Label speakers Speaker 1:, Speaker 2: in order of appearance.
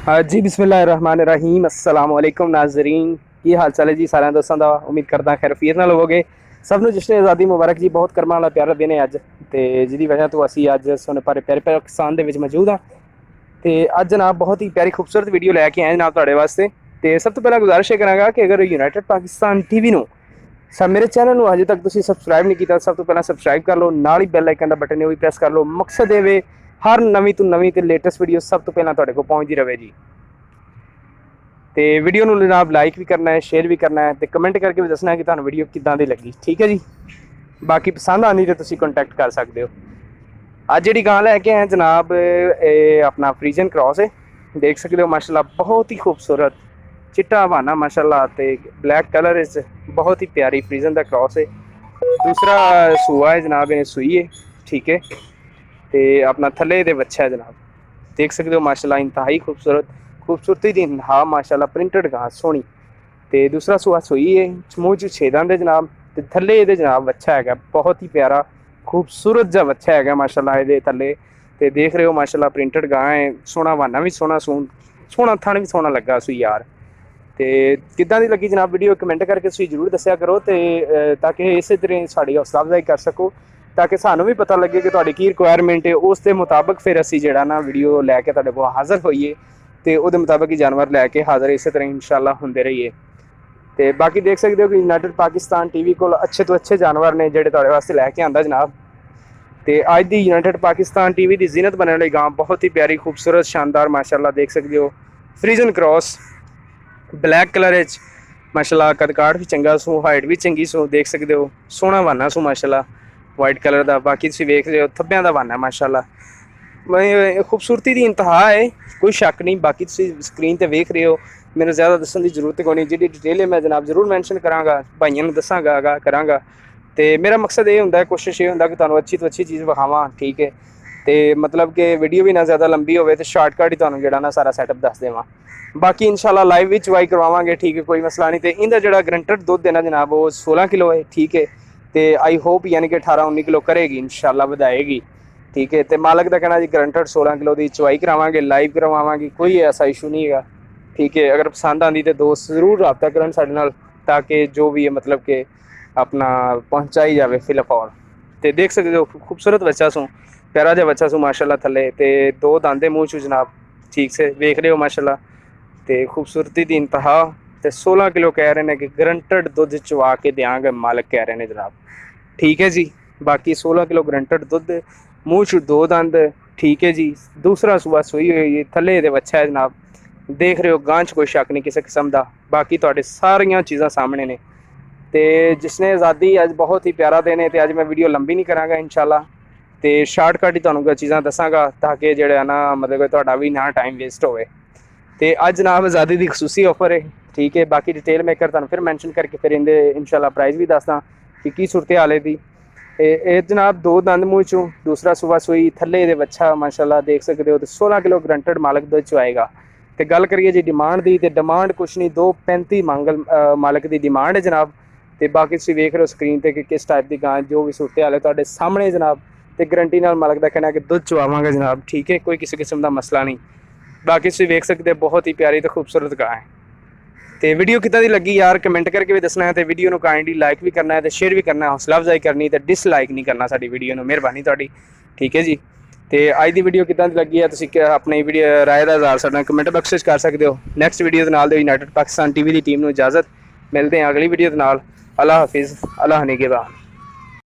Speaker 1: हाँ जी, बिस्मिल्लाहिर्रहमानिर्रहीम। अस्सलाम वालेकुम नाज़रीन, की हाल चाल है जी सारे दोस्तों का। उम्मीद करदा खैरियत नाल होवोगे। सब नूं जश्न आज़ादी मुबारक जी। बहुत कर्मां वाला प्यारा दिन है अज, ते जिहदी वजह तो असीं अज सोने प्यारे पाकिस्तान दे विच मौजूद हाँ। ते अज जनाब बहुत ही प्यारी खूबसूरत वीडियो लैके आए जनाब तुहाडे वास्ते। ते सब तो पहला गुजारिश ये करांगा कि अगर यूनाइटेड पाकिस्तान टीवी नूं मेरे चैनल नूं अजे तक तुसीं सबसक्राइब नहीं किया, सब तो पहला सबसक्राइब कर लो, नाल ही बैल आइकन का बटन है वो भी प्रेस कर लो। मकसद ये वे हर नवीं तो नवीं ते लेटेस्ट वीडियो सब तो पहला तुहाडे कोल पहुंचदी रहे जी। तो वीडियो नूं जनाब लाइक भी करना है, शेयर भी करना है, तो कमेंट करके भी दसना है कि तुहानूं वीडियो किदां दी लगी। ठीक है जी। बाकी पसंद आनी तो तुसीं कॉन्टैक्ट कर सकते हो। अज जी गां लैके आए जनाब, अपना फ्रीजन क्रॉस है, देख सकते हो माशाल्लाह बहुत ही खूबसूरत चिट्टा हवाना माशाल्लाह, ते ब्लैक कलर इस बहुत ही प्यारी फ्रीजन का क्रॉस है। दूसरा सूआ है जनाब, इन्हें सूई है। ठीक है, तो अपना थले दे बच्चा है जनाब, देख सकते हो माशाल्लाह इंतहाई खूबसूरती दी इंतहा माशाल्लाह, प्रिंटेड घास सोहनी। तो दूसरा सूआ सूई है, मूँह च छेदां दे जनाब, तो थले ये जनाब बच्चा है बहुत ही प्यारा खूबसूरत जहा बच्चा है माशाल्लाह ये थले। तो देख रहे हो माशाल्लाह प्रिंटेड गां है, सोहना वाना भी सोहना, सोहना थन भी सोहना लगा सूई यार। तो किदां दी लगी जनाब वीडियो कमेंट करके तुसीं जरूर दस्सिया करो, तो ताकि इस तरह साड़ी हौसला अफजाई कर सको, ताकि सानू भी पता लगे कि तुहाडी की रिक्वायरमेंट है, उस दे मुताबिक फिर असीं जिहड़ा ना वीडियो लैके तुहाडे कोल हाज़र होईए, तो उहदे मुताबिक ही जानवर लैके हाज़र इस तरह इंशाअल्लाह होंदे रहिए। तो बाकी देख सकते हो कि यूनाइटेड पाकिस्तान टीवी को अच्छे तो अच्छे जानवर ने जिहड़े तुहाडे वास्ते लैके आंदा जनाब। तो अज दी यूनाइटेड पाकिस्तान टीवी की जीनत बनने वाली गां बहुत ही प्यारी खूबसूरत शानदार माशाल्लाह, देख सकते हो फ्रीजन क्रॉस ब्लैक कलर माशाल्लाह, कदकाठ भी चंगा सू, हाइट भी चंगी सू, देख सकते हो सोहना वाना सू माशाल्लाह वाइट कलर का। बाकी तुसीं वेख रहे हो थब्बियां दा वाना माशाल्लाह, खूबसूरती की इंतहा है, कोई शक नहीं। बाकी तुसीं स्क्रीन पर वेख रहे हो, मैंने ज़्यादा दसन की जरूरत कोई नहीं, जी डिटेल है मैं जनाब जरूर मैंशन कराँगा, भाइयों को दसाँगा कराँगा। तो मेरा मकसद ये होंदा है, कोशिश ये होंदा कि तुहानूं अच्छी तो अच्छी चीज़ विखावां। ठीक है, तो मतलब कि वीडियो भी ना ज़्यादा लंबी हो, तो शार्टकट ही तुहानूं जिहड़ा ना सारा सैटअप दस देवां। बाकी इंशाल्लाह लाइव भी चवाई करवावांगे। ठीक है, कोई मसला नहीं। तो इनका जिहड़ा ग्रंटेड दुध है ना जनाब, वो 16 किलो है। ठीक है, तो आई होप यानी कि 18-19 किलो करेगी इंशाल्लाह, वधाएगी। ठीक है, तो मालक का कहना जी ग्रंटेड 16 किलो की चवाई करावांगे, लाइव करवावांगे, कोई ऐसा इशू नहीं है। ठीक है, अगर पसंद आती तो दोस्त जरूर रब्ता करन साडे नाल, ताकि जो भी है मतलब कि अपना पहुँचाई जाए फिलहाल। तो देख सकते हो खूबसूरत बच्चा सू, प्यारा जहा बच्चा सू माशाल्लाह थले, तो दो दांदे मूँह चू जनाब, ठीक से वेख रहे हो माशाल्लाह। तो खूबसूरती की इंतहा, तो 16 किलो कह रहे हैं कि ग्रंटेड दुध चवा के देंगे, मालक कह रहे हैं जनाब। ठीक है जी, बाकी 16 किलो ग्रंटेड दुध, मूँह चू दो दंद। ठीक है जी, दूसरा सूआ सूई हुई, थले दे बच्चा है जनाब, देख रहे हो गां च कोई शक नहीं किसी किस्म का। बाकी तुहाडे सारियां चीज़ां सामने ने। तो जिसने आज़ादी अज बहुत ही प्यारा दिन है, तो अज मैं वीडियो लंबी नहीं कराँगा इंशाल्लाह, तो शार्टकट ही तुहानूं चीज़ां दसांगा, ताकि जिहड़ा ना मतलब तुहाडा भी ना टाइम वेस्ट होवे। तो अज जनाब आज़ादी की खसूसी ऑफर है। ठीक है, बाकी डिटेल मेकर तुहानूं फिर मैंशन करके फिर इहदे इंशाल्लाह प्राइस भी दसदा कि की सूरत हाल है दी। जनाब दो दंद मूँह चूँ, दूसरा सूआ सूई, थले दे बच्चा माशाल्लाह, देख सकते हो। तो 16 किलो ग्रंटेड मालक दुध चवाएगा। तो गल करिए जी डिमांड की, तो डिमांड कुछ नहीं, 235 मालक की डिमांड है जनाब। तो बाकी तुसीं वेख रहे हो स्क्रीन पर कि किस टाइप की गां, जो भी सूरत हाल है तुहाडे सामने जनाब। तो गरंटी नाल मालक का कहना है कि दुध चवावांगे जनाब। ठीक है, कोई किसी किस्म का मसला नहीं। बाकी तुसीं वेख सकते हो बहुत ही प्यारी तो खूबसूरत गां है। तो वीडियो कितना दी लगी यार कमेंट करके भी दसना है, तो वीडियो को काइंडली लाइक भी करना है, तो शेयर भी करना है, हौसला अफजाई करनी, तो डिसलाइक नहीं करना साडी वीडियो को, मेहरबानी तुहाडी। ठीक है जी, तो अज की वीडियो कितना दी लगी है, तुसीं अपनी वीडियो राय का इज़हार साडे नाल कमेंट बॉक्स में कर सकते हो। नैक्सट वीडियो के नाल दे यूनाइटेड पाकिस्तान टीवी की टीम को इजाजत, मिलते हैं अगली वीडियो के नाल। अल्लाह हाफिज़, अल्लाह निगहबान।